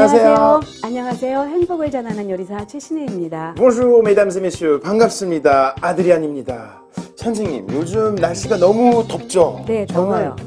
안녕하세요. 안녕하세요. 행복을 전하는 요리사 최신혜입니다. Bonjour, mesdames et messieurs. 반갑습니다. 아드리안입니다. 선생님, 요즘 날씨가 너무 덥죠? 네, 더워요.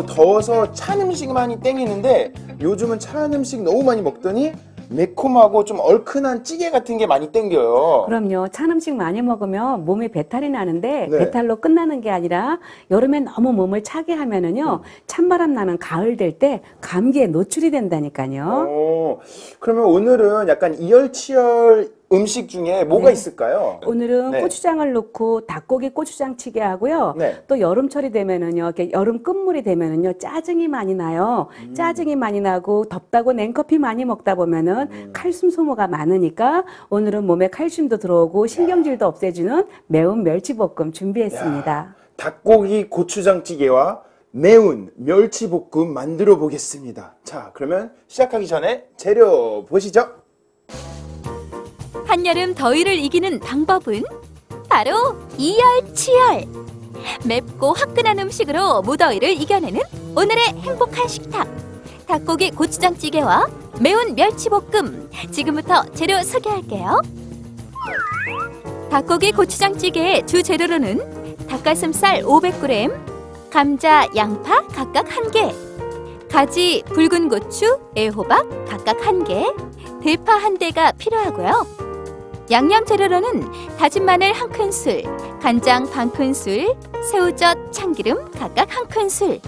더워서 찬 음식만이 땡기는데 요즘은 찬 음식 너무 많이 먹더니 매콤하고 좀 얼큰한 찌개 같은 게 많이 땡겨요. 그럼요. 찬 음식 많이 먹으면 몸에 배탈이 나는데 네. 배탈로 끝나는 게 아니라 여름에 너무 몸을 차게 하면은요. 찬바람 나는 가을 될 때 감기에 노출이 된다니까요. 그러면 오늘은 약간 이열치열 음식 중에 뭐가 네. 있을까요? 오늘은 네. 고추장을 넣고 닭고기 고추장찌개 하고요. 네. 또 여름철이 되면은요, 이렇게 여름 끝물이 되면은요, 짜증이 많이 나요. 짜증이 많이 나고 덥다고 냉커피 많이 먹다 보면은 칼슘 소모가 많으니까 오늘은 몸에 칼슘도 들어오고 신경질도 없애주는 매운 멸치볶음 준비했습니다. 닭고기 고추장찌개와 매운 멸치볶음 만들어 보겠습니다. 자, 그러면 시작하기 전에 재료 보시죠. 한여름 더위를 이기는 방법은 바로 이열치열. 맵고 화끈한 음식으로 무더위를 이겨내는 오늘의 행복한 식탁. 닭고기 고추장찌개와 매운 멸치볶음. 지금부터 재료 소개할게요. 닭고기 고추장찌개의 주 재료로는 닭가슴살 500g, 감자, 양파 각각 1개, 가지, 붉은 고추, 애호박 각각 1개, 대파 1대가 필요하고요. 양념 재료로는 다진 마늘 1큰술, 간장 반큰술, 새우젓, 참기름 각각 1큰술,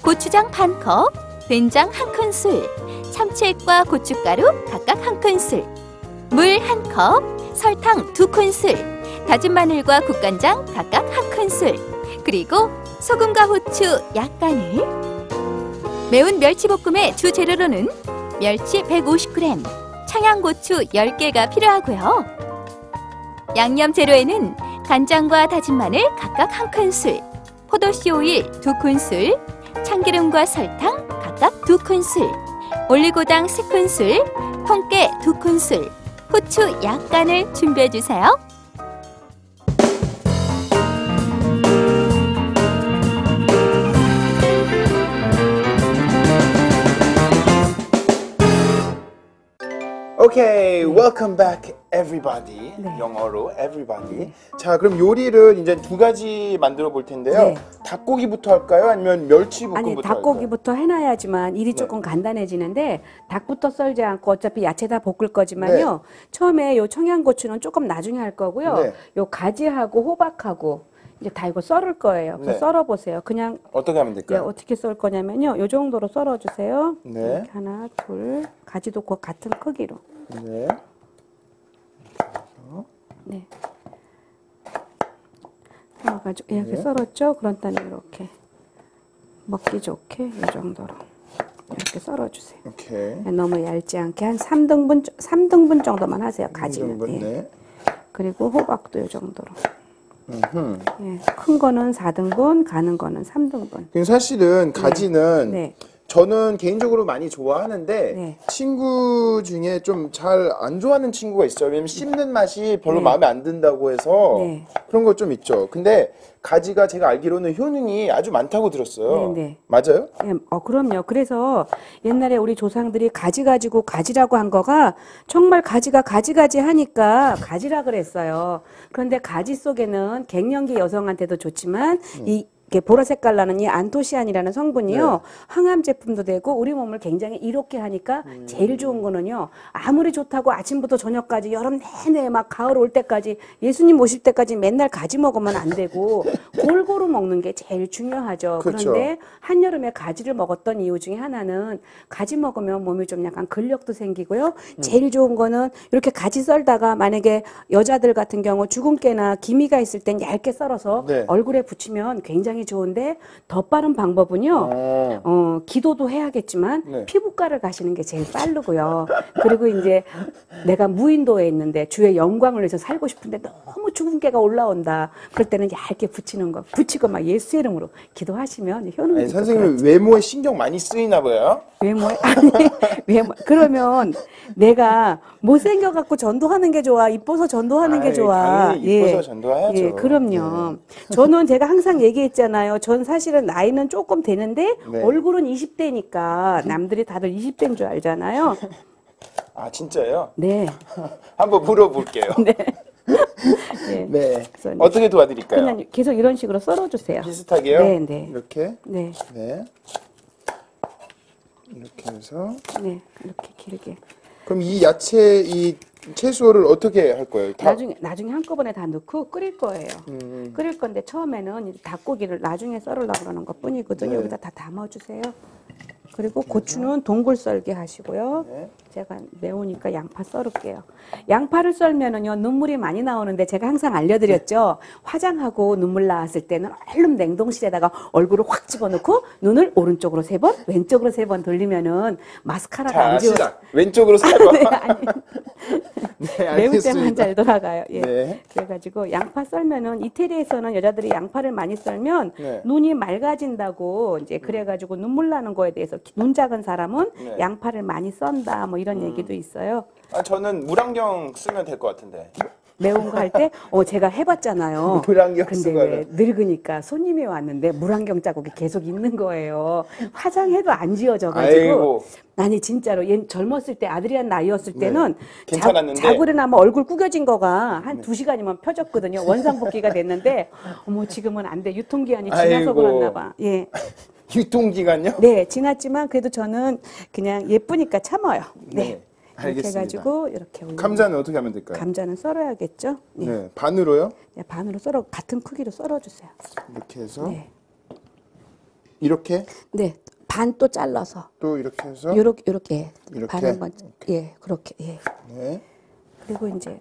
고추장 반컵, 된장 1큰술, 참치액과 고춧가루 각각 1큰술, 물 1컵, 설탕 2큰술, 다진 마늘과 국간장 각각 1큰술, 그리고 소금과 후추 약간을. 매운 멸치볶음의 주 재료로는 멸치 150g, 청양고추 10개가 필요하고요. 양념 재료에는 간장과 다진 마늘 각각 1큰술, 포도씨 오일 2큰술, 참기름과 설탕 각각 2큰술, 올리고당 3큰술, 통깨 2큰술, 후추 약간을 준비해주세요. 오케이, welcome back everybody. 네. 영어로 everybody. 자, 그럼 요리를 이제 두 가지 만들어 볼 텐데요. 네. 닭고기부터 할까요? 아니면 멸치볶음부터 아니, 할까요? 닭고기부터 해놔야지만 일이 조금 간단해지는데 닭부터 썰지 않고 어차피 야채 다 볶을 거지만요. 처음에 요 청양고추는 조금 나중에 할 거고요. 네. 요 가지하고 호박하고 이제 다 이거 썰을 거예요. 그래서 네. 썰어보세요. 그냥 어떻게 하면 될까요? 어떻게 썰 거냐면요. 요 정도로 썰어주세요. 네. 이렇게 하나, 둘, 가지도 그 같은 크기로. 네. 네. 썰어가지고 이렇게 썰었죠? 그런 다음에 이렇게 먹기 좋게 이 정도로 이렇게 썰어주세요. 오케이. 너무 얇지 않게 한 3등분 정도만 하세요. 가지는. 3등분, 예. 네. 그리고 호박도 이 정도로. 예. 큰 거는 4등분, 가는 거는 3등분. 사실은 가지는 네. 저는 개인적으로 많이 좋아하는데 네. 친구 중에 좀 잘 안 좋아하는 친구가 있어요. 왜냐면 씹는 맛이 별로 네. 마음에 안 든다고 해서 네. 그런 거 좀 있죠. 근데 가지가 제가 알기로는 효능이 아주 많다고 들었어요. 네, 네. 맞아요? 예, 그럼요. 그래서 옛날에 우리 조상들이 가지 가지고 가지라고 한 거가 정말 가지가 가지가지 하니까 가지라 그랬어요. 그런데 가지 속에는 갱년기 여성한테도 좋지만 이게 보라 색깔 나는 이 안토시안이라는 성분이요. 네. 항암 제품도 되고 우리 몸을 굉장히 이롭게 하니까 제일 좋은 거는요. 아무리 좋다고 아침부터 저녁까지 여름 내내 막 가을 올 때까지 예수님 오실 때까지 맨날 가지 먹으면 안 되고 골고루 먹는 게 제일 중요하죠. 그렇죠. 그런데 한여름에 가지를 먹었던 이유 중에 하나는 가지 먹으면 몸이 좀 약간 근력도 생기고요. 제일 좋은 거는 이렇게 가지 썰다가 만약에 여자들 같은 경우 주근깨나 기미가 있을 땐 얇게 썰어서 네. 얼굴에 붙이면 굉장히 좋은데 더 빠른 방법은요. 기도도 해야겠지만 네. 피부과를 가시는 게 제일 빠르고요. 그리고 이제 내가 무인도에 있는데 주의 영광을 위해서 살고 싶은데 너무 주근깨가 올라온다. 그럴 때는 얇게 붙이는 거. 붙이고 막 예수 이름으로 기도하시면 효능이 있고 선생님은 외모에 신경 많이 쓰이나 봐요. 외모에 아니 외모 그러면 내가 못생겨갖고 전도하는 게 좋아 이뻐서 전도하는 게 좋아 당연히 이뻐서 전도해야죠. 예, 그럼요. 저는 제가 항상 얘기했잖아요. 전 사실은 나이는 조금 되는데 네. 얼굴은 20대니까 남들이 다들 20대인 줄 알잖아요. 아, 진짜요? 네. 한번 물어볼게요. 네. 네. 네. 그래서 어떻게 도와드릴까요? 그냥 계속 이런 식으로 썰어주세요. 비슷하게요? 네, 네. 이렇게? 네. 네. 이렇게 해서. 네. 이렇게 길게. 그럼 이 야채, 이 채소를 어떻게 할 거예요? 다? 나중에 한꺼번에 다 넣고 끓일 거예요. 끓일 건데 처음에는 이 닭고기를 나중에 썰으려고 그러는 것 뿐이거든요. 네. 여기다 다 담아주세요. 그리고 고추는 동글 썰게 하시고요. 네. 제가 매우니까 양파 썰을게요. 양파를 썰면은요, 눈물이 많이 나오는데 제가 항상 알려드렸죠. 화장하고 눈물 나왔을 때는 얼른 냉동실에다가 얼굴을 확 집어넣고 눈을 오른쪽으로 3번, 왼쪽으로 3번 돌리면은 마스카라가 자, 안 지워. 시작. 왼쪽으로 3번. 네, 아니. 네, 매울 때만 잘 돌아가요. 예. 네. 그래가지고 양파 썰면은 이태리에서는 여자들이 양파를 많이 썰면 네. 눈이 맑아진다고 이제 그래가지고 눈물 나는 거에 대해서 눈 작은 사람은 네. 양파를 많이 썬다 뭐 이런 얘기도 있어요. 아, 저는 물안경 쓰면 될 것 같은데. 매운 거 할 때 제가 해봤잖아요. 물안경 근데 쓰고 왜 늙으니까 손님이 왔는데 물안경 자국이 계속 있는 거예요. 화장해도 안 지워져가지고. 아이고. 아니 진짜로 얘 젊었을 때 아드리안 나이였을 네. 때는 괜찮았는데. 자고 일어나면 얼굴 구겨진 거가 한 2시간이면 펴졌거든요. 원상복귀가 됐는데 어머 지금은 안 돼. 유통기한이 지나서 아이고. 그렇나 봐. 예. 유통기간요? 네, 지났지만 그래도 저는 그냥 예쁘니까 참아요. 네. 네, 이렇게 알겠습니다. 해가지고 이렇게 올려. 감자는 어떻게 하면 될까요? 감자는 썰어야겠죠? 네. 네, 반으로요? 네, 반으로 썰어 같은 크기로 썰어주세요. 이렇게 해서 네, 이렇게 네, 반 또 잘라서 또 이렇게 해서 요렇게 이렇게? 반은 건 예, 그렇게 예. 네. 그리고 이제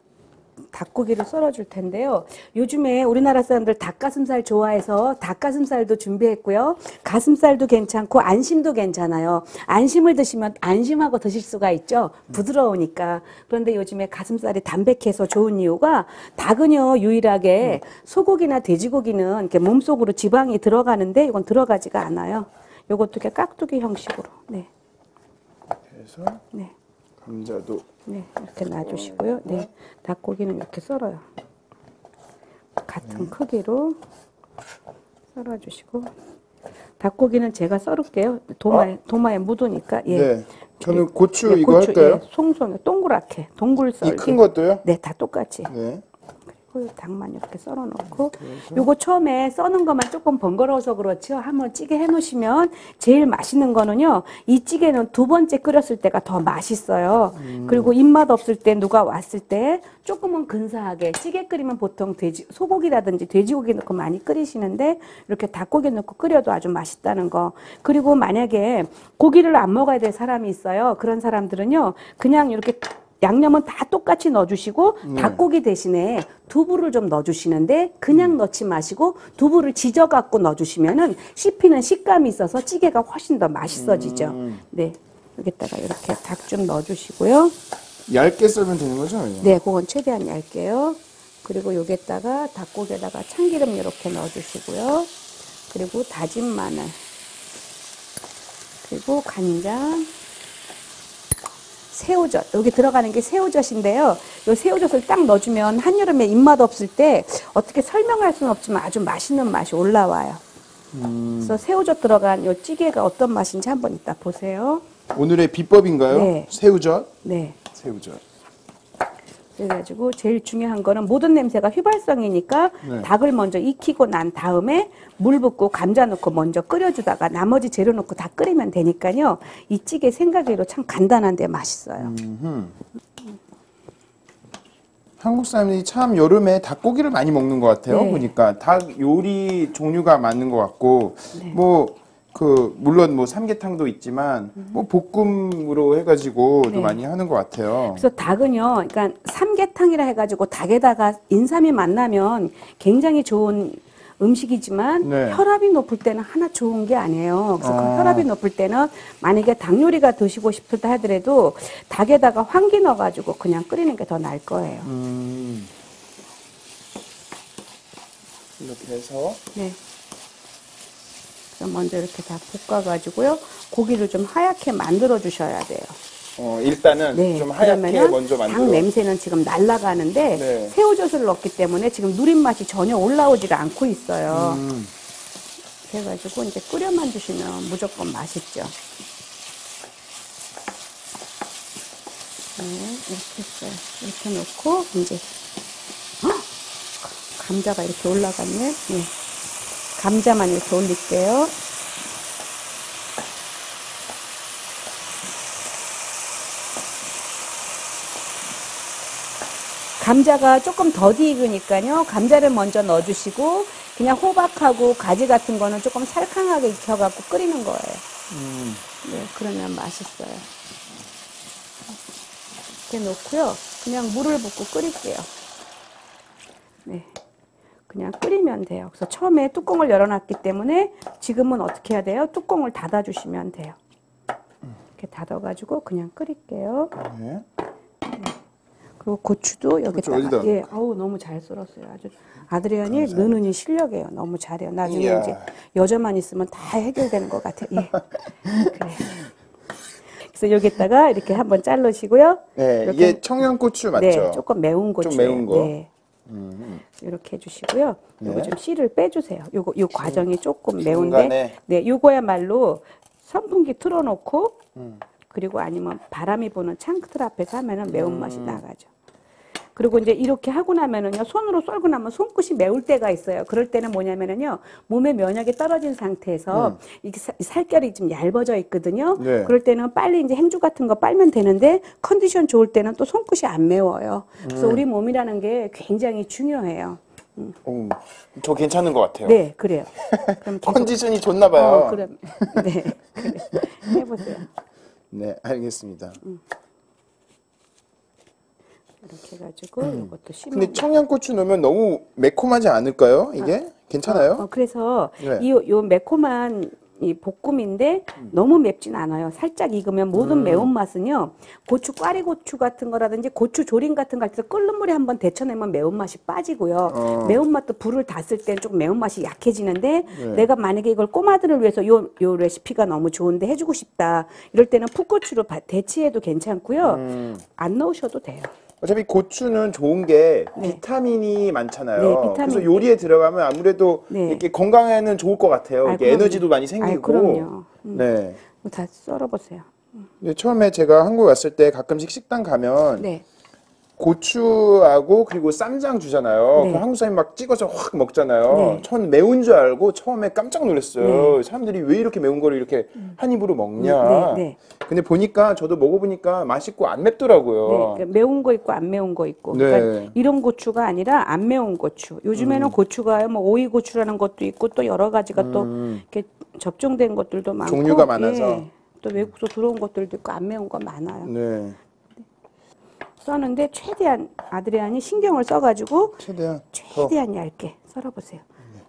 닭고기를 썰어줄 텐데요. 요즘에 우리나라 사람들 닭가슴살 좋아해서 닭가슴살도 준비했고요. 가슴살도 괜찮고 안심도 괜찮아요. 안심을 드시면 안심하고 드실 수가 있죠. 부드러우니까. 그런데 요즘에 가슴살이 담백해서 좋은 이유가 닭은요 유일하게 소고기나 돼지고기는 이렇게 몸속으로 지방이 들어가는데 이건 들어가지가 않아요. 요것도 이렇게 깍두기 형식으로. 네. 그래서 네. 감자도 네, 이렇게 놔주시고요. 네, 닭고기는 이렇게 썰어요. 같은 크기로 썰어주시고 닭고기는 제가 썰을게요. 도마에 묻으니까. 예. 네. 저는 고추 네, 이거 고추, 할까요? 예, 송송해, 동그랗게, 동글 썰기. 이 큰 것도요? 네, 다 똑같이. 네. 그리고 닭만 이렇게 썰어 놓고 요거 처음에 써는 것만 조금 번거로워서 그렇죠. 한번 찌개 해 놓으시면 제일 맛있는 거는요. 이 찌개는 2번째 끓였을 때가 더 맛있어요. 그리고 입맛 없을 때 누가 왔을 때 조금은 근사하게 찌개 끓이면 보통 소고기라든지 돼지고기 넣고 많이 끓이시는데 이렇게 닭고기 넣고 끓여도 아주 맛있다는 거. 그리고 만약에 고기를 안 먹어야 될 사람이 있어요. 그런 사람들은요. 그냥 이렇게 양념은 다 똑같이 넣어주시고 닭고기 대신에 두부를 좀 넣어주시는데 그냥 넣지 마시고 두부를 지져갖고 넣어주시면은 씹히는 식감이 있어서 찌개가 훨씬 더 맛있어지죠. 네, 여기다가 이렇게 닭 좀 넣어주시고요. 얇게 썰면 되는 거죠? 이거? 네, 그건 최대한 얇게요. 그리고 여기다가 닭고기에다가 참기름 이렇게 넣어주시고요. 그리고 다진 마늘, 그리고 간장. 새우젓, 여기 들어가는 게 새우젓인데요. 이 새우젓을 딱 넣어주면 한여름에 입맛 없을 때 어떻게 설명할 수는 없지만 아주 맛있는 맛이 올라와요. 그래서 새우젓 들어간 이 찌개가 어떤 맛인지 한번 이따 보세요. 오늘의 비법인가요? 네. 새우젓? 네. 새우젓. 그래가지고 제일 중요한 거는 모든 냄새가 휘발성이니까 네. 닭을 먼저 익히고 난 다음에 물 붓고 감자 넣고 먼저 끓여주다가 나머지 재료 넣고 다 끓이면 되니까요. 이 찌개 생각외로 참 간단한데 맛있어요. 한국 사람들이 참 여름에 닭고기를 많이 먹는 것 같아요. 네. 보니까 닭 요리 종류가 많은 것 같고 네. 물론 뭐 삼계탕도 있지만 뭐 볶음으로 해가지고 도 네. 많이 하는 것 같아요. 그래서 닭은요, 그러니까 삼계탕이라 해가지고 닭에다가 인삼이 만나면 굉장히 좋은 음식이지만 네. 혈압이 높을 때는 하나 좋은 게 아니에요. 그래서 그 혈압이 높을 때는 만약에 닭 요리가 드시고 싶다 하더라도 닭에다가 황기 넣어가지고 그냥 끓이는 게 더 나을 거예요. 이렇게 해서 네. 그래서 먼저 이렇게 다 볶아가지고요. 고기를 좀 하얗게 만들어 주셔야 돼요. 일단은 네, 좀 하얗게 그러면은 먼저 만들어. 닭 냄새는 지금 날아가는데 네. 새우젓을 넣기 때문에 지금 누린 맛이 전혀 올라오지가 않고 있어요. 그래가지고 이제 끓여만 주시면 무조건 맛있죠. 이렇게 했어요. 이렇게 놓고 이제 감자가 이렇게 올라갔네. 네. 감자만 이렇게 올릴게요. 감자가 조금 더디 익으니까요. 감자를 먼저 넣어주시고 그냥 호박하고 가지 같은 거는 조금 살캉하게 익혀갖고 끓이는 거예요. 네, 그러면 맛있어요. 이렇게 놓고요. 그냥 물을 붓고 끓일게요. 네, 그냥 끓이면 돼요. 그래서 처음에 뚜껑을 열어놨기 때문에 지금은 어떻게 해야 돼요? 뚜껑을 닫아주시면 돼요. 이렇게 닫아가지고 그냥 끓일게요. 네. 그리고 고추도 여기다가. 어디다? 예, 아우 너무 잘 썰었어요. 아주 아드리안이 느느니 실력이에요. 너무 잘해요. 나중에 이야. 이제 여자만 있으면 다 해결되는 것 같아요. 예. 그래. 그래서 여기다가 이렇게 한번 자르시고요. 네, 이렇게, 이게 청양고추 맞죠? 네, 조금 매운 고추. 좀 매운 거. 네. 이렇게 해주시고요. 요거 좀 씨를 빼주세요. 요 과정이 조금 매운데, 중간에. 네, 요거야말로 선풍기 틀어놓고, 그리고 아니면 바람이 부는 창틀 앞에서 하면은 매운맛이 나가죠. 그리고 이제 이렇게 하고 나면은요, 손으로 썰고 나면 손끝이 매울 때가 있어요. 그럴 때는 뭐냐면은요, 몸의 면역이 떨어진 상태에서 이게 살결이 좀 얇아져 있거든요. 네. 그럴 때는 빨리 이제 행주 같은 거 빨면 되는데 컨디션 좋을 때는 또 손끝이 안 매워요. 그래서 우리 몸이라는 게 굉장히 중요해요. 오, 저 괜찮은 것 같아요. 네, 그래요. 그럼 계속, 컨디션이 좋나 봐요. 그럼, 네, 그래. 해보세요. 네, 알겠습니다. 이렇게 해가지고 이것도 심어. 근데 청양고추 넣으면 너무 매콤하지 않을까요? 이게? 괜찮아요? 그래서 네. 요 매콤한 이 볶음인데 너무 맵진 않아요. 살짝 익으면 모든 매운맛은요. 고추 꽈리고추 같은 거라든지 고추 조림 같은 거 할 때 끓는 물에 한번 데쳐내면 매운맛이 빠지고요. 매운맛도 불을 닿았을 때는 조금 매운맛이 약해지는데 내가 만약에 이걸 꼬마들을 위해서 요 레시피가 너무 좋은데 해주고 싶다. 이럴 때는 풋고추로 대체해도 괜찮고요. 안 넣으셔도 돼요. 어차피 고추는 좋은 게 네. 비타민이 많잖아요. 네, 비타민. 그래서 요리에 들어가면 아무래도 네. 이렇게 건강에는 좋을 것 같아요. 아이, 이게 그럼요. 에너지도 많이 생기고. 아이, 그럼요. 네. 다 썰어보세요. 근데 처음에 제가 한국 왔을 때 가끔씩 식당 가면 네. 고추하고 그리고 쌈장 주잖아요. 네. 그 한국 사람이 막 찍어서 확 먹잖아요. 네. 전 매운 줄 알고 처음에 깜짝 놀랐어요. 네. 사람들이 왜 이렇게 매운 거를 이렇게 한 입으로 먹냐. 네, 네. 근데 보니까 저도 먹어보니까 맛있고 안 맵더라고요. 네, 그러니까 매운 거 있고 안 매운 거 있고. 네. 그러니까 이런 고추가 아니라 안 매운 고추. 요즘에는 고추가요, 뭐 오이 고추라는 것도 있고 또 여러 가지가 또 이렇게 접종된 것들도 많고. 종류가 많아서. 예, 또 외국에서 들어온 것들도 있고 안 매운 거 많아요. 네. 써는데 최대한 아드리안이 신경을 써가지고 최대한 얇게 썰어보세요.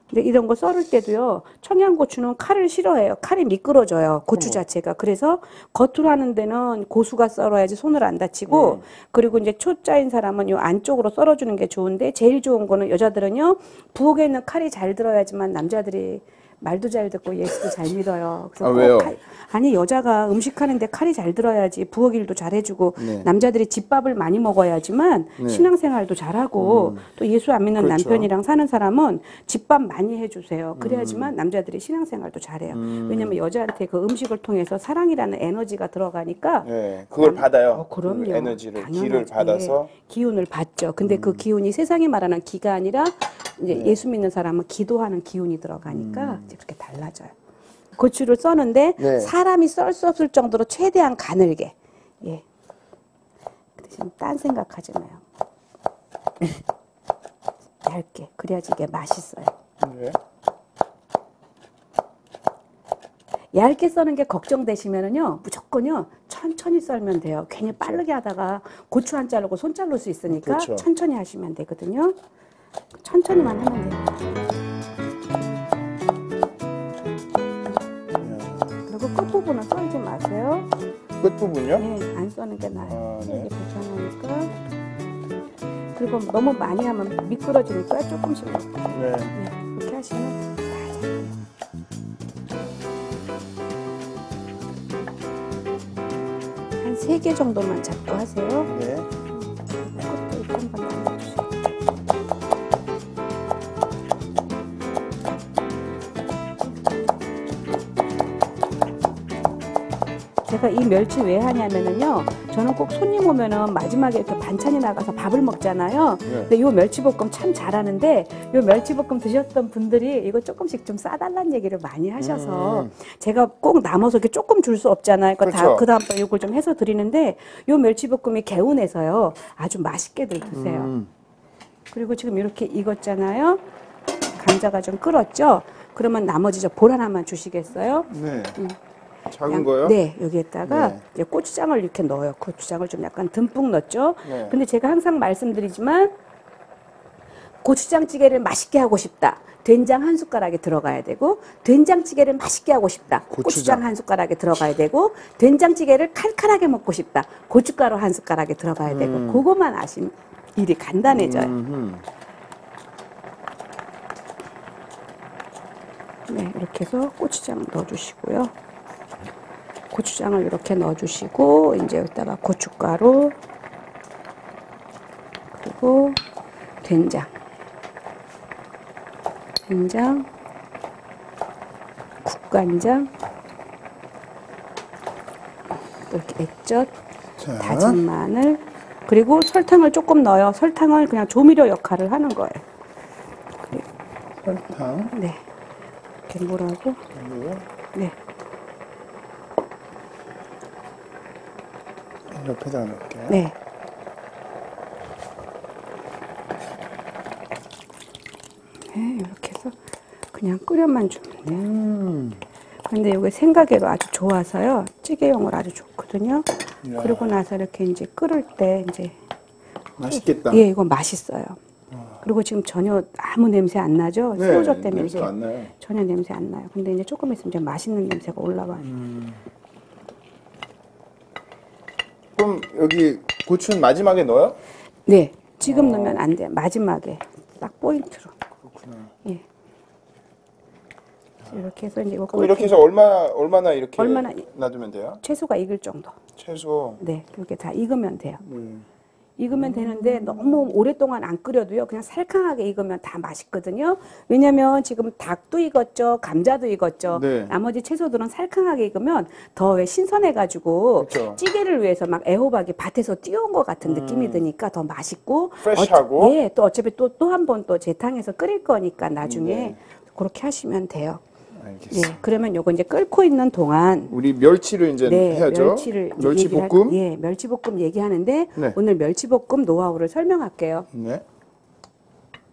근데 이런 거 썰을 때도요, 청양고추는 칼을 싫어해요. 칼이 미끄러져요, 고추 자체가. 그래서 겉으로 하는 데는 고수가 썰어야지 손을 안 다치고, 그리고 이제 초짜인 사람은 요 안쪽으로 썰어주는 게 좋은데, 제일 좋은 거는 여자들은요, 부엌에 있는 칼이 잘 들어야지만 남자들이 말도 잘 듣고 예수도 잘 믿어요. 그래서 왜요? 아니 여자가 음식하는데 칼이 잘 들어야지 부엌 일도 잘해주고 네. 남자들이 집밥을 많이 먹어야지만 신앙생활도 잘하고 또 예수 안 믿는 그렇죠. 남편이랑 사는 사람은 집밥 많이 해주세요. 그래야지만 남자들이 신앙생활도 잘해요. 왜냐면 여자한테 그 음식을 통해서 사랑이라는 에너지가 들어가니까 네, 그걸 받아요. 그럼요. 그 에너지를, 당연하죠. 기를 받아서. 예, 기운을 받죠. 근데 그 기운이 세상이 말하는 기가 아니라 이제 예수 믿는 사람은 기도하는 기운이 들어가니까 이제 그렇게 달라져요. 고추를 써는데 네. 사람이 썰 수 없을 정도로 최대한 가늘게. 예. 그 대신 딴 생각하지 마요. 얇게. 그래야지 이게 맛있어요. 네. 얇게 써는 게 걱정되시면은요, 무조건요, 천천히 썰면 돼요. 괜히 빠르게 하다가 고추 안 자르고 손 자를 수 있으니까 그렇죠. 천천히 하시면 되거든요. 천천히만 하면 돼요. 그리고 끝부분은 썰지 마세요. 끝부분요? 네, 안 써는 게 나아요. 아, 네. 이게 불편하니까. 그리고 너무 많이 하면 미끄러지니까 조금씩 넣고. 네. 네, 그렇게 하시면 다 잘 돼요. 한 3개 정도만 잡고 하세요. 네. 이것도 이렇게 한번 나눠주세요. 제가 이 멸치 왜 하냐면은요, 저는 꼭 손님 오면은 마지막에 이렇게 반찬이 나가서 밥을 먹잖아요. 네. 근데 요 멸치볶음 참 잘하는데, 요 멸치볶음 드셨던 분들이 이거 조금씩 좀 싸달라는 얘기를 많이 하셔서 제가 꼭 남아서 이렇게 조금 줄 수 없잖아요. 그렇죠. 그 다음번에 이걸 좀 해서 드리는데, 요 멸치볶음이 개운해서요, 아주 맛있게들 드세요. 그리고 지금 이렇게 익었잖아요. 감자가 좀 끓었죠? 그러면 나머지 저 볼 하나만 주시겠어요? 네. 작은 거요? 네, 여기에다가 네. 이제 고추장을 이렇게 넣어요. 고추장을 좀 약간 듬뿍 넣었죠. 네. 근데 제가 항상 말씀드리지만 고추장찌개를 맛있게 하고 싶다. 된장 한 숟가락에 들어가야 되고, 된장찌개를 맛있게 하고 싶다. 고추장 한 숟가락에 들어가야 되고, 된장찌개를 칼칼하게 먹고 싶다. 고춧가루 한 숟가락에 들어가야 되고, 그것만 아시면 일이 간단해져요. 네, 이렇게 해서 고추장 넣어주시고요. 고추장을 이렇게 넣어주시고, 이제 여기다가 고춧가루, 그리고 된장, 국간장, 이렇게 액젓, 자. 다진 마늘, 그리고 설탕을 조금 넣어요. 설탕을 그냥 조미료 역할을 하는 거예요. 설탕. 네. 이렇게 물하고, 네. 옆에다 넣을게요. 네. 네, 이렇게 해서 그냥 끓여만 주면 돼요. 근데 이게 생각외로 아주 좋아서요. 찌개용으로 아주 좋거든요. 야. 그러고 나서 이렇게 이제 끓을 때 이제 맛있겠다. 예, 이거 맛있어요. 그리고 지금 전혀 아무 냄새 안 나죠? 네, 새우젓 때문에 냄새가 이렇게 안 나요. 전혀 냄새 안 나요. 근데 이제 조금 있으면 이제 맛있는 냄새가 올라와요. 그럼 여기 고추는 마지막에 넣어요? 네, 지금 넣으면 안 돼요. 마지막에 딱 포인트로. 그렇구나. 예. 이렇게 해서 이제 이거 그럼 이렇게 해서 얼마나 이렇게 얼마나 놔두면 돼요? 채소가 익을 정도. 최소. 네, 그렇게 다 익으면 돼요. 익으면 되는데 너무 오랫동안 안 끓여도요. 그냥 살캉하게 익으면 다 맛있거든요. 왜냐면 지금 닭도 익었죠. 감자도 익었죠. 네. 나머지 채소들은 살캉하게 익으면 더 왜 신선해가지고 그렇죠. 찌개를 위해서 막 애호박이 밭에서 띄운 것 같은 느낌이 드니까 더 맛있고 프레시하고. 예, 또 어차피 또 한 번 또 재탕해서 끓일 거니까 나중에 네. 그렇게 하시면 돼요. 알겠습니다. 예, 그러면 요거 이제 끓고 있는 동안 우리 멸치를 이제 해야죠. 멸치를 이제 멸치볶음. 예, 멸치볶음 얘기하는데 네. 오늘 멸치볶음 노하우를 설명할게요. 네.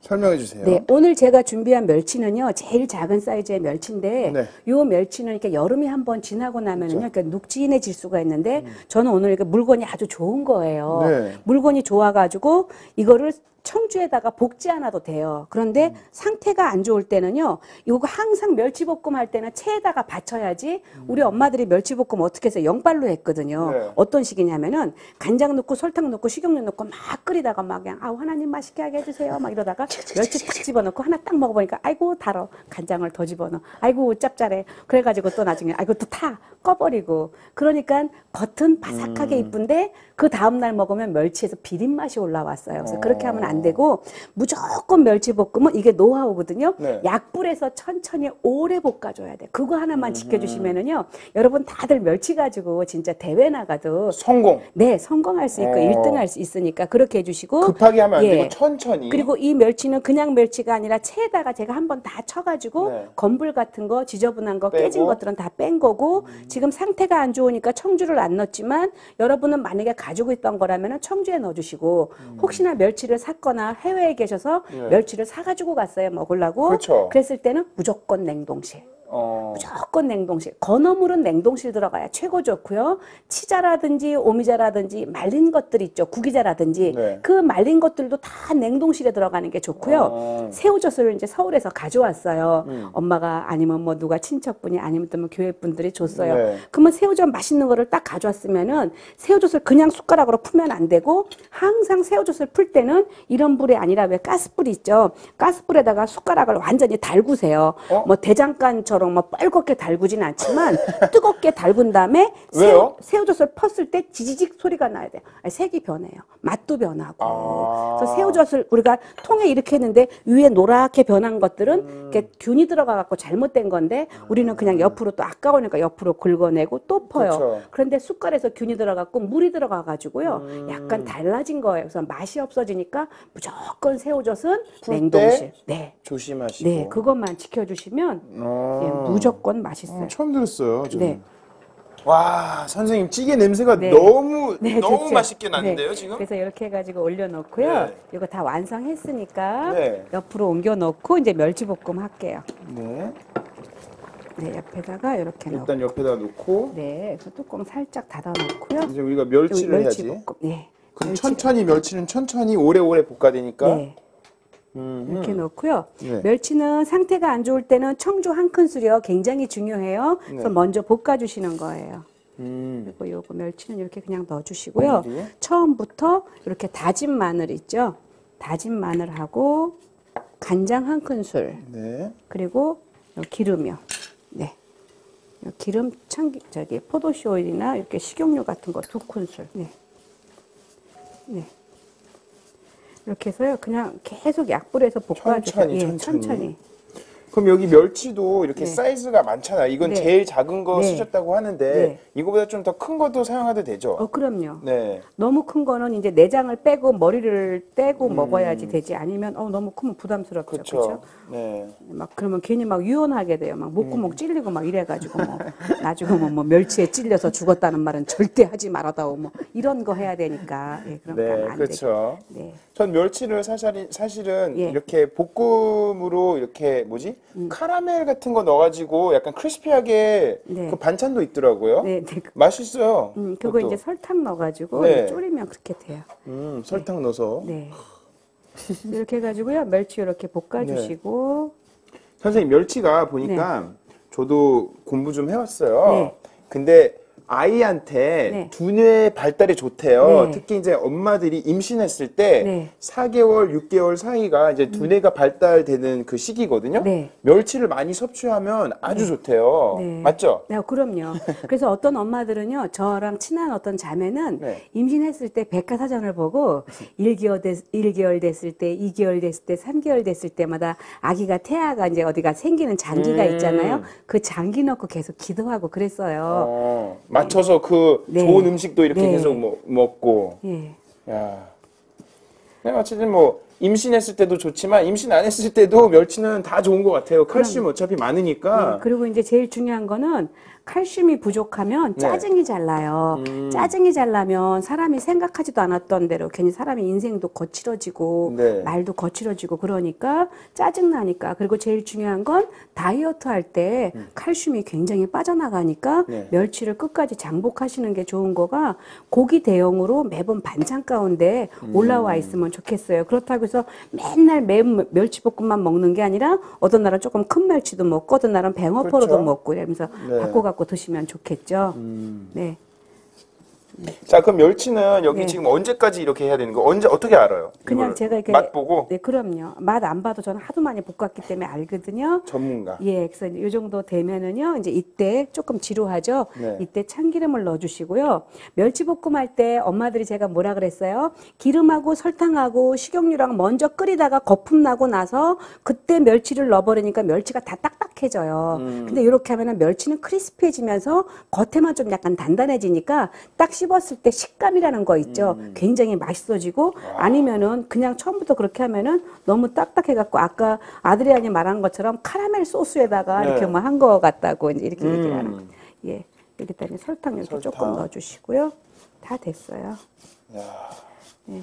설명해 주세요. 네, 오늘 제가 준비한 멸치는요, 제일 작은 사이즈의 멸치인데, 네. 요 멸치는 이렇게 여름이 한번 지나고 나면은요, 그러니까 눅진해질 수가 있는데, 저는 오늘 이렇게 물건이 아주 좋은 거예요. 네. 물건이 좋아가지고, 이거를 청주에다가 볶지 않아도 돼요. 그런데 상태가 안 좋을 때는요, 이거 항상 멸치볶음 할 때는 체에다가 받쳐야지, 우리 엄마들이 멸치볶음 어떻게 해서 영발로 했거든요. 네. 어떤 식이냐면은, 간장 넣고 설탕 넣고 식용유 넣고 막 끓이다가 막 그냥, 아우, 하나님 맛있게 하게 해주세요. 막 이러다가 멸치 탁 집어넣고 하나 딱 먹어보니까, 아이고, 달어. 간장을 더 집어넣어. 아이고, 짭짤해. 그래가지고 또 나중에, 아이고, 또 타. 꺼버리고. 그러니까 겉은 바삭하게 이쁜데, 그 다음날 먹으면 멸치에서 비린 맛이 올라왔어요. 그래서 그렇게 하면 안 되고, 무조건 멸치볶음은 이게 노하우거든요. 네. 약불에서 천천히 오래 볶아줘야 돼. 그거 하나만 지켜주시면은요, 여러분 다들 멸치 가지고 진짜 대회 나가도 성공. 네, 성공할 수 있고 1등 할 수 있으니까 그렇게 해주시고. 급하게 하면 안 예. 되고 천천히. 그리고 이 멸치는 그냥 멸치가 아니라 체에다가 제가 한번 다 쳐가지고 네. 건불 같은 거, 지저분한 거, 빼고. 깨진 것들은 다 뺀 거고 지금 상태가 안 좋으니까 청주를 안 넣었지만 여러분은 만약에 가지고 있던 거라면 청주에 넣어주시고 혹시나 멸치를 샀거나 해외에 계셔서 네. 멸치를 사가지고 갔어요 먹으려고. 그렇죠. 그랬을 때는 무조건 냉동실. 무조건 냉동실. 건어물은 냉동실 들어가야 최고 좋고요. 치자라든지 오미자라든지 말린 것들 있죠. 구기자라든지 네. 그 말린 것들도 다 냉동실에 들어가는 게 좋고요. 새우젓을 이제 서울에서 가져왔어요. 엄마가 아니면 뭐 누가 친척분이 아니면 또 뭐 교회 분들이 줬어요. 네. 그러면 새우젓 맛있는 거를 딱 가져왔으면은 새우젓을 그냥 숟가락으로 풀면 안 되고 항상 새우젓을 풀 때는 이런 불이 아니라 왜 가스불이 있죠. 가스불에다가 숟가락을 완전히 달구세요. 뭐 대장간 저 멸치젓처럼 뭐 뻘겋게 달구진 않지만 뜨겁게 달군 다음에 왜요? 새우젓을 펐을 때 지지직 소리가 나야 돼요. 아니, 색이 변해요. 맛도 변하고. 그래서 새우젓을 우리가 통에 이렇게 했는데 위에 노랗게 변한 것들은 이렇게 균이 들어가갖고 잘못된 건데 우리는 그냥 옆으로 또 아까우니까 옆으로 긁어내고 또 퍼요. 그쵸. 그런데 숟갈에서 균이 들어갔고 물이 들어가가지고요. 약간 달라진 거예요. 그래서 맛이 없어지니까 무조건 새우젓은 냉동실. 네. 조심하시고. 네, 그것만 지켜주시면 예, 무조건 맛있어요. 처음 들었어요. 저는. 네. 와, 선생님 찌개 냄새가 네. 너무 네, 너무 좋죠. 맛있게 나는데요, 네. 지금? 그래서 이렇게 해가지고 올려놓고요. 네. 이거 다 완성했으니까 네. 옆으로 옮겨놓고 이제 멸치볶음 할게요. 네. 네, 옆에다가 이렇게 넣고. 일단 옆에다 놓고 네, 그래서 뚜껑 살짝 닫아놓고요. 이제 우리가 멸치를 해야지. 멸치볶음. 네. 그럼 멸치- 천천히 멸치는 천천히 오래오래 볶아야 되니까. 네. 이렇게 넣고요. 네. 멸치는 상태가 안 좋을 때는 청주 한 큰술이요. 굉장히 중요해요. 그래서 네. 먼저 볶아주시는 거예요. 음. 그리고 요거 멸치는 이렇게 그냥 넣어주시고요. 네. 처음부터 이렇게 다진 마늘 있죠. 다진 마늘하고 간장 한 큰술 네. 그리고 요 기름이요. 네. 요 기름 저기 포도씨 오일이나 이렇게 식용유 같은 거 2큰술. 네. 네. 이렇게 해서요. 그냥 계속 약불에서 볶아주세요. 천천히, 예, 천천히. 그럼 여기 멸치도 이렇게 네. 사이즈가 많잖아요. 이건 네. 제일 작은 거 네. 쓰셨다고 하는데 네. 이거보다 좀 더 큰 것도 사용해도 되죠? 그럼요. 네. 너무 큰 거는 이제 내장을 빼고 머리를 떼고 먹어야지 되지. 아니면 너무 크면 부담스럽죠. 그렇죠. 그렇죠? 네. 막 그러면 괜히 막 유연하게 돼요. 막 목구멍 찔리고 막 이래가지고 뭐 나중에 뭐 멸치에 찔려서 죽었다는 말은 절대 하지 말아다오 뭐 이런 거 해야 되니까. 예, 그런 거 네, 하면 안 그렇죠. 되죠. 네. 전 멸치를 사실은 예. 이렇게 볶음으로 이렇게 카라멜 같은 거 넣어가지고 약간 크리스피하게 네. 그 반찬도 있더라고요. 네, 네. 맛있어요. 그거 그것도. 이제 설탕 넣어가지고 네. 졸이면 그렇게 돼요. 설탕 넣어서. 네. 이렇게 해가지고요. 멸치 이렇게 볶아주시고. 선생님 멸치가 보니까 저도 공부 좀 해왔어요. 네. 근데 아이한테 네. 두뇌 발달에 좋대요. 네. 특히 이제 엄마들이 임신했을 때 네. 4개월, 6개월 사이가 이제 두뇌가 발달되는 그 시기거든요. 네. 멸치를 많이 섭취하면 아주 좋대요. 네. 맞죠? 네, 그럼요. 그래서 어떤 엄마들은요, 저랑 친한 어떤 자매는 네. 임신했을 때 백과사전을 보고 1개월 됐을 때, 2개월 됐을 때, 3개월 됐을 때마다 아기가 태아가 이제 어디가 생기는 장기가 있잖아요. 그 장기 넣고 계속 기도하고 그랬어요. 맞춰서 그 네. 좋은 음식도 이렇게 네. 계속 먹고. 예. 야. 그냥 어쨌든 뭐 임신했을 때도 좋지만 임신 안 했을 때도 멸치는 다 좋은 것 같아요. 칼슘 어차피 많으니까. 네, 그리고 이제 제일 중요한 거는 칼슘이 부족하면 네. 짜증이 잘 나요. 짜증이 잘 나면 사람이 생각하지도 않았던 대로 괜히 사람이 인생도 거칠어지고 네. 말도 거칠어지고 그러니까 짜증 나니까. 그리고 제일 중요한 건 다이어트 할 때 칼슘이 굉장히 빠져나가니까 네. 멸치를 끝까지 장복하시는 게 좋은 거가 고기 대용으로 매번 반찬 가운데 올라와 있으면 좋겠어요. 그렇다고 해서 맨날 매운 멸치볶음만 먹는 게 아니라 어떤 날은 조금 큰 멸치도 먹고 어떤 날은 뱅어포로도 그렇죠. 먹고 이러면서 네. 바꿔갖고 드시면 좋겠죠. 네. 자, 그럼 멸치는 여기 네. 지금 언제까지 이렇게 해야 되는 거? 언제 어떻게 알아요? 그냥 이거를? 제가 이렇게 맛 보고 네, 그럼요. 맛 안 봐도 저는 하도 많이 볶았기 때문에 알거든요. 전문가. 예, 그래서 이 정도 되면은요, 이제 이때 조금 지루하죠? 네. 이때 참기름을 넣어주시고요. 멸치볶음 할 때 엄마들이 제가 뭐라 그랬어요? 기름하고 설탕하고 식용유랑 먼저 끓이다가 거품 나고 나서 그때 멸치를 넣어버리니까 멸치가 다 딱딱해져요. 근데 이렇게 하면은 멸치는 크리스피해지면서 겉에만 좀 약간 단단해지니까 딱 씹었을 때 식감이라는 거 있죠? 굉장히 맛있어지고 아니면은 그냥 처음부터 그렇게 하면은 너무 딱딱해갖고 아까 아드리안이 말한 것처럼 카라멜 소스에다가 네. 이렇게 뭐 한 거 같다고 이렇게 얘기를 하는 거예요. 예. 여기다 이제 설탕 이렇게 설탕. 조금 넣어주시고요. 다 됐어요. 야. 네.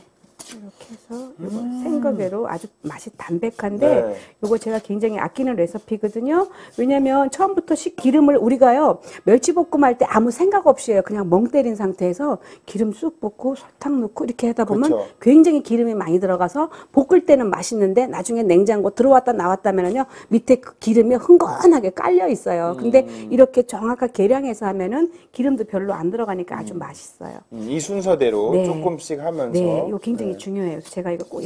이렇게 해서 이거 생거게로 아주 맛이 담백한데 네. 이거 제가 굉장히 아끼는 레시피거든요. 왜냐면 처음부터 기름을 우리가요 멸치볶음 할 때 아무 생각 없이 해요. 그냥 멍 때린 상태에서 기름 쑥 붓고 설탕 넣고 이렇게 하다 보면 그쵸. 굉장히 기름이 많이 들어가서 볶을 때는 맛있는데 나중에 냉장고 들어왔다 나왔다면은요 밑에 그 기름이 흥건하게 깔려 있어요. 근데 이렇게 정확하게 계량해서 하면은 기름도 별로 안 들어가니까 아주 맛있어요. 이 순서대로 네. 조금씩 하면서. 네, 이거 굉장히 네. 중요해요. 그래서 제가 이거 꼭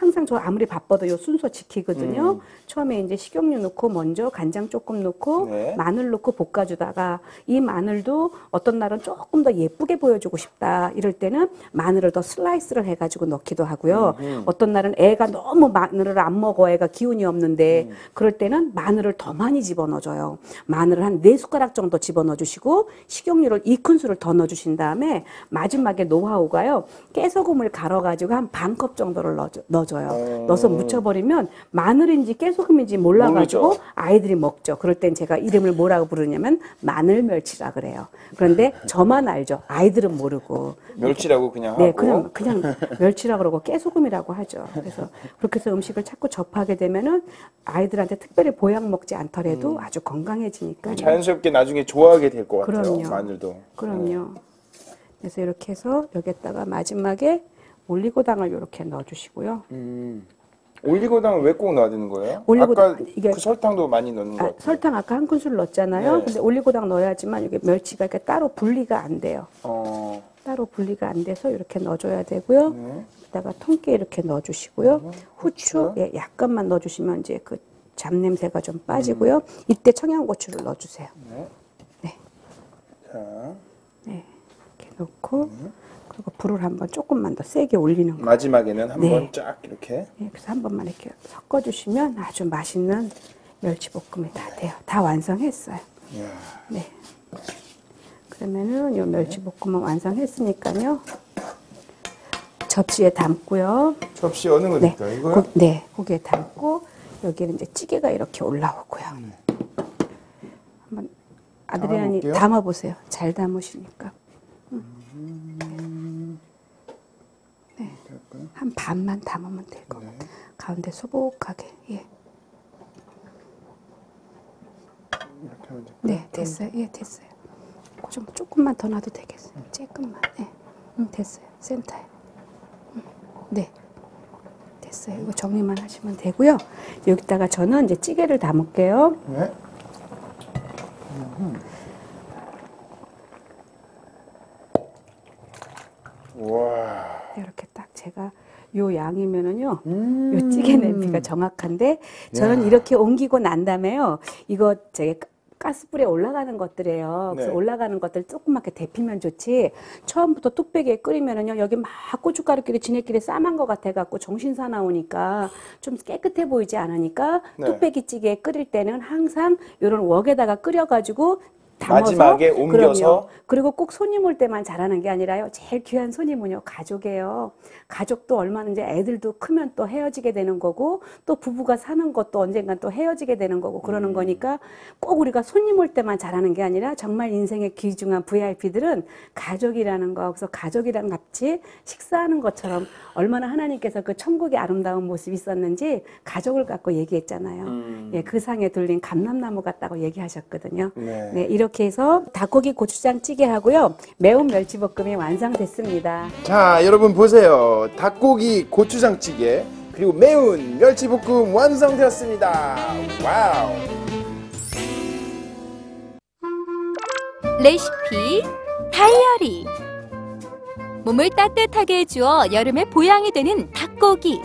항상 저 아무리 바빠도 요 순서 지키거든요. 처음에 이제 식용유 넣고 먼저 간장 조금 넣고 네. 마늘 넣고 볶아주다가 이 마늘도 어떤 날은 조금 더 예쁘게 보여주고 싶다 이럴 때는 마늘을 더 슬라이스를 해가지고 넣기도 하고요. 어떤 날은 애가 너무 마늘을 안 먹어, 애가 기운이 없는데 그럴 때는 마늘을 더 많이 집어넣어줘요. 마늘을 한 4숟가락 정도 집어넣어주시고 식용유를 2큰술을 더 넣어주신 다음에 마지막에 노하우가요. 깨소금을 갈아가지고 한 반 컵 정도를 넣어줘요. 넣어서 묻혀버리면 마늘인지 깨소금인지 몰라가지고 모르죠. 아이들이 먹죠. 그럴 땐 제가 이름을 뭐라고 부르냐면 마늘 멸치라 그래요. 그런데 저만 알죠. 아이들은 모르고. 멸치라고 그냥 네, 하고. 그냥 멸치라 그러고 깨소금이라고 하죠. 그래서 그렇게 해서 음식을 자꾸 접하게 되면은 아이들한테 특별히 보약 먹지 않더라도 아주 건강해지니까. 자연스럽게 나중에 좋아하게 될 것 같아요. 그럼요. 마늘도. 그럼요. 그래서 이렇게 해서 여기다가 마지막에 올리고당을 이렇게 넣어주시고요. 올리고당을 왜 꼭 넣어야 되는 거예요? 올리고당, 아까 이게- 그 설탕도 많이 넣는 거 같아요. 설탕 아까 한 큰술 넣었잖아요. 네. 근데 올리고당 넣어야지만 이게 멸치가 이렇게 따로 분리가 안 돼요. 따로 분리가 안 돼서 이렇게 넣어줘야 되고요. 네. 여기다가 통깨 이렇게 넣어주시고요. 후추 후추. 예, 약간만 넣어주시면 이제 그 잡냄새가 좀 빠지고요. 이때 청양고추를 넣어주세요. 네. 자, 네. 이렇게 넣고 그리고 불을 한번 조금만 더 세게 올리는 거예요. 마지막에는 한번 네. 쫙 이렇게. 네, 그래서 한 번만 이렇게 섞어주시면 아주 맛있는 멸치볶음이 다 돼요. 다 완성했어요. 이야. 네. 그러면은 요 멸치볶음은 완성했으니까요. 접시에 담고요. 접시 어느 네. 거부터 이거요? 네, 고기에 담고 여기는 이제 찌개가 이렇게 올라오고요. 한번 아드리안이 담아볼게요. 담아보세요. 잘 담으시니까. 네. 한 반만 담으면 될 것 같아요. 가운데 소복하게. 예. 이렇게 하면 될까요? 네, 됐어요. 예, 됐어요. 좀 조금만 더 놔도 되겠어요. 조금만. 네. 됐어요. 센터에. 네. 됐어요. 이거 정리만 하시면 되고요. 여기다가 저는 이제 찌개를 담을게요. 네. 와. 이렇게 딱 제가 요 양이면은요, 요 찌개 냄비가 정확한데, 저는 이렇게 옮기고 난 다음에요, 이거 제가 가스불에 올라가는 것들이에요. 그래서 네. 올라가는 것들 조금맣게 데피면 좋지, 처음부터 뚝배기에 끓이면은요, 여기 막 고춧가루끼리 지네끼리 싸만 것 같아갖고 정신 사나우니까 좀 깨끗해 보이지 않으니까, 네. 뚝배기 찌개 끓일 때는 항상 요런 웍에다가 끓여가지고 담아서 마지막에 옮겨서? 그럼요. 그리고 꼭 손님 올 때만 잘하는 게 아니라요. 제일 귀한 손님은요. 가족이에요. 가족도 얼마나 이제 애들도 크면 또 헤어지게 되는 거고 또 부부가 사는 것도 언젠간 또 헤어지게 되는 거고 그러는 거니까 꼭 우리가 손님 올 때만 잘하는 게 아니라 정말 인생의 귀중한 VIP들은 가족이라는 거. 그래서 가족이랑 같이 식사하는 것처럼 얼마나 하나님께서 그 천국의 아름다운 모습이 있었는지 가족을 갖고 얘기했잖아요. 예, 그 상에 둘린 감람나무 같다고 얘기하셨거든요. 네. 네, 이렇게 해서 닭고기 고추장 찌개하고요. 매운 멸치볶음이 완성됐습니다. 자, 여러분 보세요. 닭고기 고추장찌개 그리고 매운 멸치볶음 완성되었습니다. 와우. 레시피 다이어리. 몸을 따뜻하게 해주어 여름에 보양이 되는 닭고기,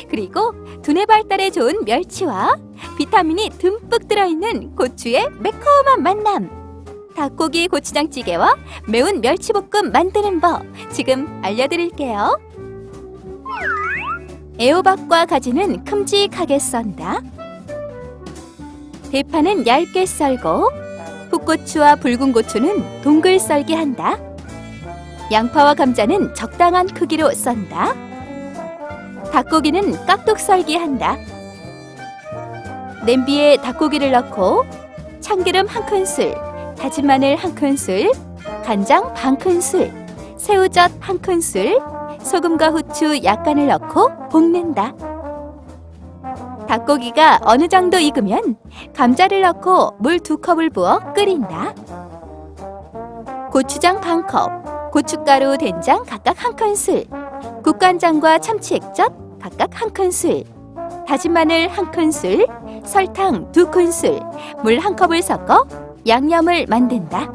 그리고 두뇌 발달에 좋은 멸치와 비타민이 듬뿍 들어있는 고추의 매콤한 만남. 닭고기 고추장찌개와 매운 멸치볶음 만드는 법 지금 알려드릴게요. 애호박과 가지는 큼직하게 썬다. 대파는 얇게 썰고 풋고추와 붉은 고추는 동글 썰기 한다. 양파와 감자는 적당한 크기로 썬다. 닭고기는 깍둑 썰기 한다. 냄비에 닭고기를 넣고 참기름 1큰술, 다진 마늘 1큰술, 간장 반 큰술, 새우젓 1큰술, 소금과 후추 약간을 넣고 볶는다. 닭고기가 어느 정도 익으면 감자를 넣고 물 2컵을 부어 끓인다. 고추장 반컵, 고춧가루, 된장 각각 1큰술, 국간장과 참치 액젓 각각 1큰술, 다진 마늘 1큰술, 설탕 2큰술, 물 1컵을 섞어 양념을 만든다.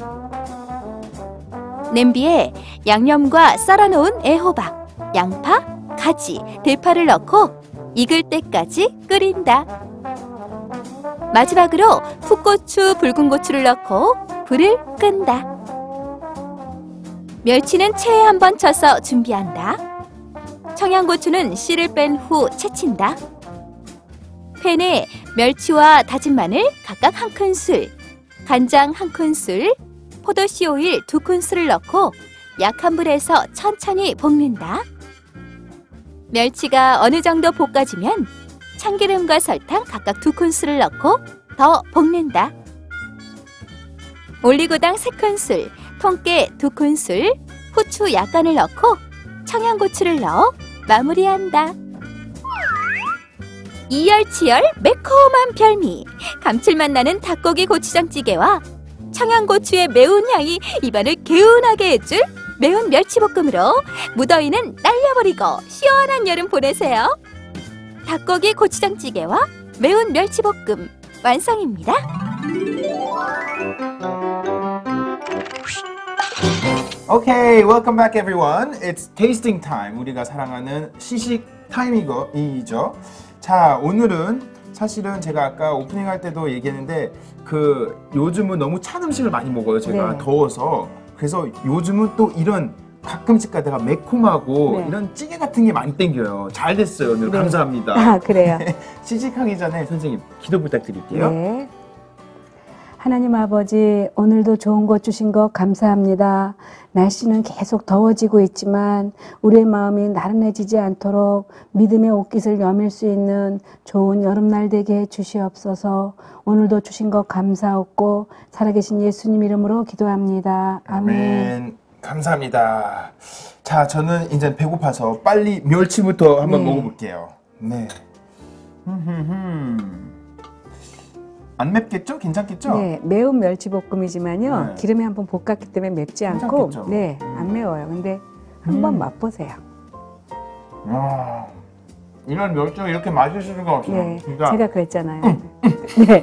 냄비에 양념과 썰어놓은 애호박, 양파, 가지, 대파를 넣고 익을 때까지 끓인다. 마지막으로 풋고추, 붉은 고추를 넣고 불을 끈다. 멸치는 체에 한번 쳐서 준비한다. 청양고추는 씨를 뺀 후 채친다. 팬에 멸치와 다진 마늘 각각 1큰술, 간장 1큰술, 포도씨 오일 2큰술을 넣고 약한 불에서 천천히 볶는다. 멸치가 어느 정도 볶아지면 참기름과 설탕 각각 2큰술을 넣고 더 볶는다. 올리고당 3큰술, 통깨 2큰술, 후추 약간을 넣고 청양고추를 넣어 마무리한다. 이열치열 매콤한 별미, 감칠맛 나는 닭고기 고추장찌개와 청양고추의 매운 향이 입안을 개운하게 해줄 매운 멸치볶음으로 무더위는 날려버리고 시원한 여름 보내세요. 닭고기 고추장찌개와 매운 멸치볶음 완성입니다. Okay, welcome back everyone. It's tasting time. 우리가 사랑하는 시식 타임이죠. 자, 오늘은 사실은 제가 아까 오프닝 할 때도 얘기했는데 요즘은 너무 찬 음식을 많이 먹어요. 제가 네. 더워서. 그래서 요즘은 또 이런 가끔씩 가다가 매콤하고 네. 이런 찌개 같은 게 많이 땡겨요. 잘 됐어요. 오늘 네. 감사합니다. 아, 그래요. 시식하기 전에 선생님 기도 부탁드릴게요. 네. 하나님 아버지, 오늘도 좋은 것 주신 것 감사합니다. 날씨는 계속 더워지고 있지만 우리의 마음이 나른해지지 않도록 믿음의 옷깃을 여밀 수 있는 좋은 여름날 되게 해 주시옵소서. 오늘도 주신 것 감사하고 살아계신 예수님 이름으로 기도합니다. 아멘. 감사합니다. 자, 저는 이제 배고파서 빨리 멸치부터 한번 네. 먹어볼게요. 네. 안 맵겠죠? 괜찮겠죠? 네, 매운 멸치볶음이지만요. 네. 기름에 한번 볶았기 때문에 맵지 않고 괜찮겠죠? 네, 안 매워요. 근데 한번 맛보세요. 와, 이런 멸치가 이렇게 맛있을 수가 없어요. 네, 진짜. 제가 그랬잖아요. 네,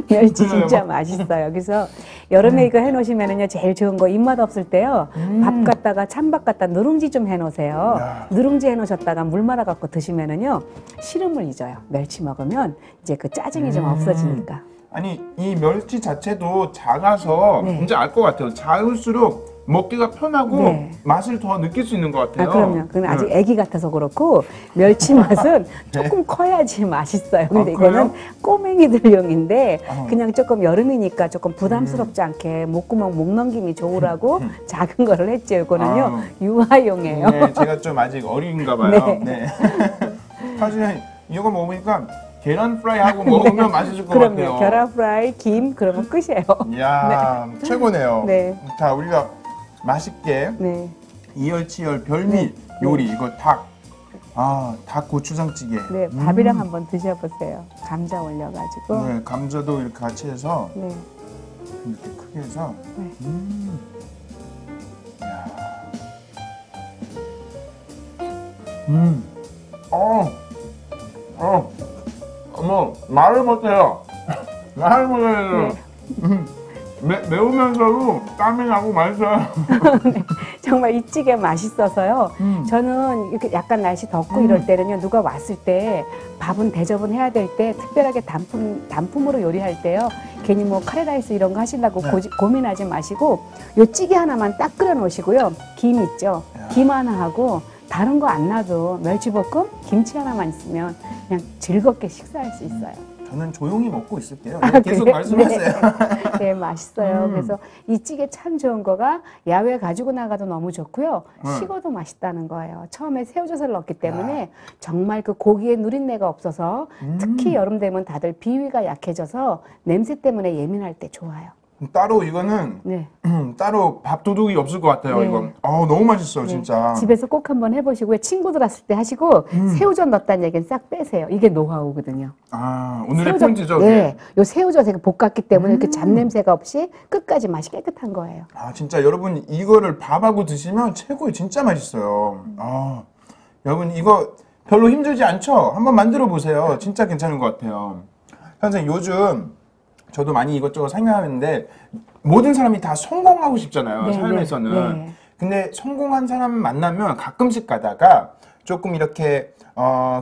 멸치 진짜 맛있어요. 그래서 여름에 이거 해놓으시면은요, 제일 좋은 거 입맛 없을 때요, 밥 갖다가 찬밥 갖다 누룽지 좀 해놓으세요. 야. 누룽지 해놓으셨다가 물 말아 갖고 드시면은요, 시름을 잊어요. 멸치 먹으면 이제 그 짜증이 좀 없어지니까. 아니, 이 멸치 자체도 작아서 네. 이제 알 것 같아요. 작을수록 먹기가 편하고 네. 맛을 더 느낄 수 있는 것 같아요. 아, 그럼요. 그건 아직 네. 애기 같아서 그렇고, 멸치 맛은 조금 커야지 맛있어요. 근데 아, 그래요? 이거는 꼬맹이들용인데, 아. 그냥 조금 여름이니까 조금 부담스럽지 않게 목구멍 목 넘김이 좋으라고 작은 거를 했죠. 이거는요, 아. 유아용이에요. 네, 제가 좀 아직 어린가 봐요. 네. 네. 사실 이거 먹으니까 계란 프라이하고 먹으면 맛있을 것 그럼요. 같아요. 계란 프라이, 김, 그러면 끝이에요. 이야, 최고네요. 네. 자, 우리가 맛있게 네. 이열치열 별미 네. 요리 이거 닭 고추장찌개. 네, 밥이랑 한번 드셔보세요. 감자 올려가지고. 네, 감자도 이렇게 같이 해서 네. 이렇게 크게 해서. 네. 이야. 어머, 말을 못해요. 말을 못해요. 매우면서도 땀이 나고 맛있어요. 정말 이 찌개 맛있어서요. 저는 이렇게 약간 날씨 덥고 이럴 때는요, 누가 왔을 때 밥은 대접은 해야 될 때 특별하게 단품으로 요리할 때요, 괜히 뭐 카레라이스 이런 거 하시려고 네. 고민하지 마시고 요 찌개 하나만 딱 끓여 놓으시고요. 김 있죠? 야. 김 하나 하고 다른 거 안 놔도 멸치볶음, 김치 하나만 있으면 그냥 즐겁게 식사할 수 있어요. 저는 조용히 먹고 있을게요. 아, 계속 그래요? 말씀하세요. 네, 맛있어요. 그래서 이 찌개 참 좋은 거가 야외 가지고 나가도 너무 좋고요. 식어도 맛있다는 거예요. 처음에 새우젓을 넣었기 때문에 정말 그 고기의 누린내가 없어서 특히 여름 되면 다들 비위가 약해져서 냄새 때문에 예민할 때 좋아요. 따로 이거는 네. 따로 밥도둑이 없을 것 같아요. 네. 이거. 너무 맛있어요, 네. 진짜. 집에서 꼭 한번 해보시고요. 친구들 왔을 때 하시고 새우젓 넣었다는 얘기는 싹 빼세요. 이게 노하우거든요. 오늘의 포인트죠. 네, 요 새우젓에 볶았기 때문에 이렇게 잡냄새가 없이 끝까지 맛이 깨끗한 거예요. 진짜 여러분 이거를 밥하고 드시면 최고예요. 진짜 맛있어요. 여러분 이거 별로 힘들지 않죠? 한번 만들어 보세요. 진짜 괜찮은 것 같아요. 선생님 요즘 저도 많이 이것저것 생각하는데 모든 사람이 다 성공하고 싶잖아요. 네, 삶에서는. 네, 네. 근데 성공한 사람 만나면 가끔씩 가다가 조금 이렇게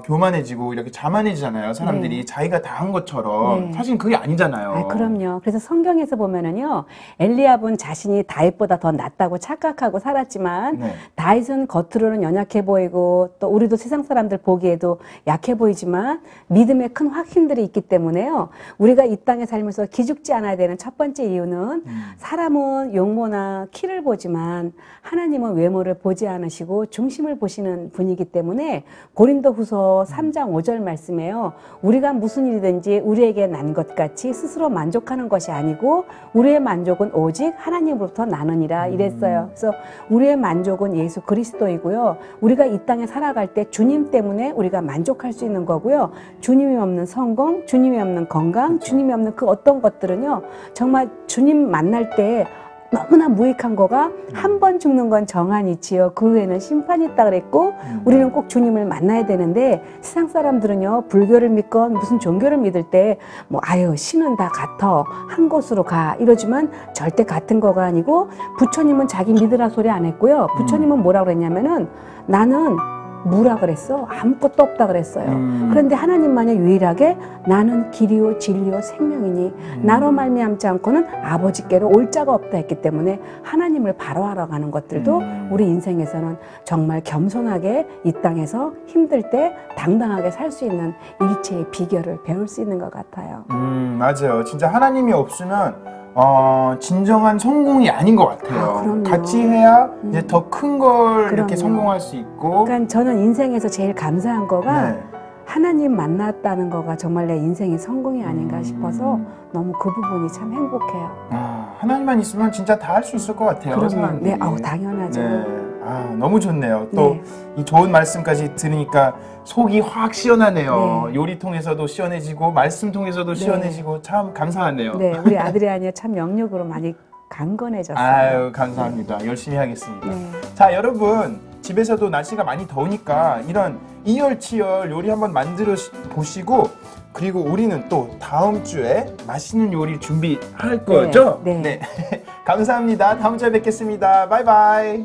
교만해지고 이렇게 자만해지잖아요. 사람들이 네. 자기가 다 한 것처럼 네. 사실 그게 아니잖아요. 아, 그럼요. 그래서 성경에서 보면은요, 엘리압은 자신이 다윗보다 더 낫다고 착각하고 살았지만, 네. 다윗은 겉으로는 연약해 보이고, 또 우리도 세상 사람들 보기에도 약해 보이지만, 믿음에 큰 확신들이 있기 때문에요, 우리가 이 땅에 살면서 기죽지 않아야 되는 첫 번째 이유는, 사람은 용모나 키를 보지만, 하나님은 외모를 보지 않으시고, 중심을 보시는 분이기 때문에, 고린도후서 3장 5절 말씀에요, 우리가 무슨 일이든지 우리에게 난 것 같이 스스로 만족하는 것이 아니고 우리의 만족은 오직 하나님으로부터 나느니라 이랬어요. 그래서 우리의 만족은 예수 그리스도이고요. 우리가 이 땅에 살아갈 때 주님 때문에 우리가 만족할 수 있는 거고요. 주님이 없는 성공, 주님이 없는 건강, 주님이 없는 그 어떤 것들은요. 정말 주님 만날 때 너무나 무익한 거가 한 번 죽는 건 정한이치요. 그 후에는 심판이 있다 그랬고 우리는 꼭 주님을 만나야 되는데 세상 사람들은요. 불교를 믿건 무슨 종교를 믿을 때 뭐 아유 신은 다 같아. 한 곳으로 가. 이러지만 절대 같은 거가 아니고 부처님은 자기 믿으라 소리 안 했고요. 부처님은 뭐라 그랬냐면은 나는 무라 그랬어. 아무것도 없다 그랬어요. 그런데 하나님만이 유일하게 나는 길이요 진리요 생명이니 나로 말미암지 않고는 아버지께로 올 자가 없다 했기 때문에 하나님을 바로하러 가는 것들도 우리 인생에서는 정말 겸손하게 이 땅에서 힘들 때 당당하게 살 수 있는 일체의 비결을 배울 수 있는 것 같아요. 맞아요. 진짜 하나님이 없으면 진정한 성공이 아닌 것 같아요. 아, 그럼요. 같이 해야 이제 더 큰 걸 이렇게 그럼요. 성공할 수 있고. 그러니까 저는 인생에서 제일 감사한 거가 네. 하나님 만났다는 거가 정말 내 인생의 성공이 아닌가 싶어서 너무 그 부분이 참 행복해요. 하나님만 있으면 진짜 다 할 수 있을 것 같아요. 그럼요. 사람들이. 네, 당연하죠. 네. 너무 좋네요. 또 네. 이 좋은 말씀까지 들으니까 속이 확 시원하네요. 네. 요리 통해서도 시원해지고 말씀 통해서도 시원해지고 참 감사하네요. 네, 우리 아드리안이 참 영역으로 많이 강건해졌어요. 아유, 감사합니다. 열심히 하겠습니다. 네. 자, 여러분 집에서도 날씨가 많이 더우니까 이런 이열치열 요리 한번 만들어 보시고 그리고 우리는 또 다음 주에 맛있는 요리 준비할 거죠? 네. 감사합니다. 다음 주에 뵙겠습니다. 바이바이.